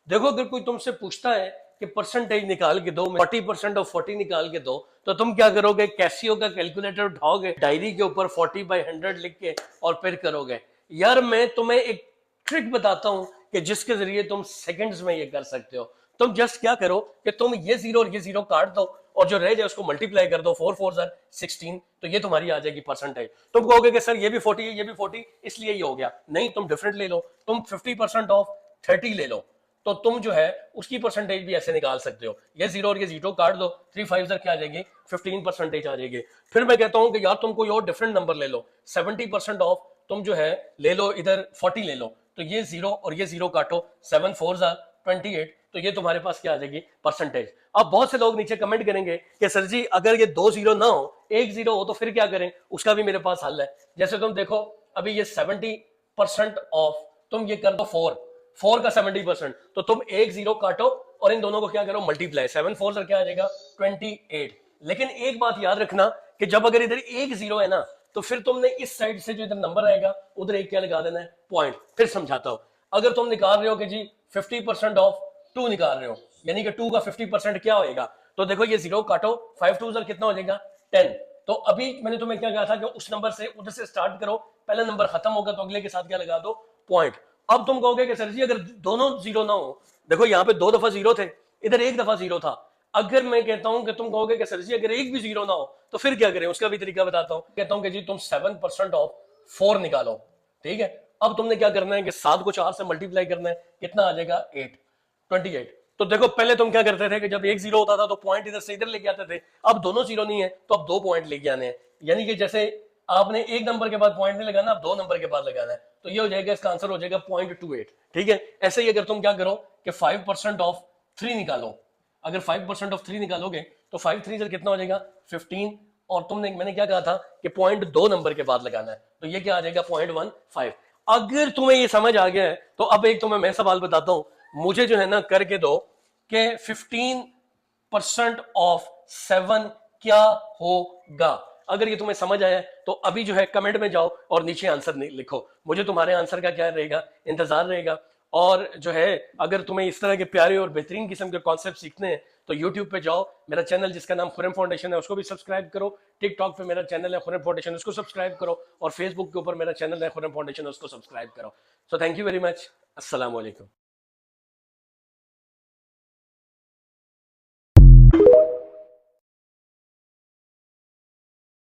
देखो अगर कोई तुमसे पूछता है कि परसेंटेज निकाल के दो, 40% ऑफ 40 निकाल के दो, तो तुम क्या करोगे? कैसियो का कैलकुलेटर उठाओगे, डायरी के ऊपर 40/100 लिख के और फिर करोगे। यार मैं तुम्हें एक ट्रिक बताता हूं कि जिसके जरिए तुम सेकंड्स में ये कर सकते हो। तुम जस्ट क्या करो कि तुम ये जीरो और ये जीरो काट दो और जो रह जाए उसको मल्टीप्लाई कर दो, 4 4 16, तो ये तुम्हारी आ जाएगी परसेंटेज। तुम कहोगे कि सर ये भी 40 है ये भी 40 इसलिए ये हो गया। नहीं, तुम डिफरेंट ले लो, तुम 50% ऑफ 30 ले लो, तो तुम जो है उसकी परसेंटेज भी ऐसे निकाल सकते हो। ये जीरो और ये जीरो काट दो, 3 5 क्या आ जाएगी? 15% आ जाएगी। फिर मैं कहता हूं कि यार तुम कोई और डिफरेंट नंबर ले लो, 70% ऑफ तुम जो है ले लो, इधर 40 ले लो, तो ये जीरो और ये जीरो काटो, 7 4 28, तो ये तुम्हारे पास क्या आ जाएगी? परसेंटेज। अब बहुत से लोग नीचे कमेंट करेंगे कि सर जी अगर ये 2 जीरो ना हो, 1 जीरो हो, तो फिर क्या करें? उसका भी मेरे पास हल है। जैसे तुम देखो अभी ये 70% ऑफ तुम ये कर दो 4 का 70%, तो तुम 1 जीरो काटो और इन दोनों को क्या करो? मल्टीप्लाई। 7 4 क्या आ जाएगा? 28। लेकिन एक बात याद रखना कि जब अगर इधर 1 जीरो है ना, तो फिर तुमने इस साइड से जो इधर नंबर आएगा उधर एक क्या लगा देना है? पॉइंट। फिर समझाता हूं। अगर तुम निकाल रहे हो कि जी 50% ऑफ 2 निकाल रहे हो, यानी कि 2 का 50% क्या होएगा? तो देखो ये जीरो काटो, 5 2 कितना हो जाएगा? 10। तो अभी मैंने तुम्हें क्या कहा था कि उस नंबर से उधर से स्टार्ट करो, पहला नंबर खत्म होगा तो अगले के साथ क्या लगा दो? पॉइंट। अब तुम कहोगे कि सर जी अगर दोनों जीरो ना हो, देखो यहाँ पे 2 दफा जीरो थे, इधर 1 दफा जीरो था। अगर मैं कहता हूं कि तुम कहोगे कि सर जी अगर एक भी जीरो ना हो तो फिर क्या करें? उसका भी तरीका बताता हूं। कहता हूं कि जी तुम 7% ऑफ 4 निकालो, ठीक है। अब तुमने क्या करना है कि 7 को 4 से मल्टीप्लाई करना है, कितना आ जाएगा? 8 28। तो देखो पहले तुम क्या करते थे कि जब एक जीरो होता था तो पॉइंट इधर से इधर लेके आते थे। अब दोनों जीरो नहीं है तो अब 2 पॉइंट लेके आने हैं, यानी कि जैसे आपने एक नंबर के बाद पॉइंट नहीं लगाना, अब 2 नंबर के बाद लगाना है, तो ये हो जाएगा, इसका आंसर हो जाएगा 0.28। ठीक है। ऐसे ही अगर तुम क्या करो कि 5% ऑफ 3 निकालो, अगर 5% ऑफ 3 निकालोगे तो 5 3 से कितना हो जाएगा? 15। और तुमने मैंने क्या कहा था कि पॉइंट 2 नंबर के बाद लगाना है, तो ये क्या आ जाएगा? 0.15। अगर तुम्हें ये समझ आ गया है तो अब एक तुम्हें मैं सवाल बताता हूं, मुझे जो है ना करके दो कि 15% ऑफ 7 क्या होगा। अगर ये तुम्हें समझ आया तो अभी जो है कमेंट में जाओ और नीचे आंसर लिखो, मुझे तुम्हारे आंसर का क्या रहेगा? इंतजार रहेगा। और जो है अगर तुम्हें इस तरह के प्यारे और बेहतरीन किस्म के कॉन्सेप्ट सीखने हैं तो यूट्यूब पे जाओ, मेरा चैनल जिसका नाम खुरम फाउंडेशन है उसको भी सब्सक्राइब करो। टिकटॉक पे मेरा चैनल है खुरम फाउंडेशन, उसको सब्सक्राइब करो। और फेसबुक के ऊपर मेरा चैनल है खुरम फाउंडेशन, उसको सब्सक्राइब करो। So thank you very much. अस्सलाम वालेकुम।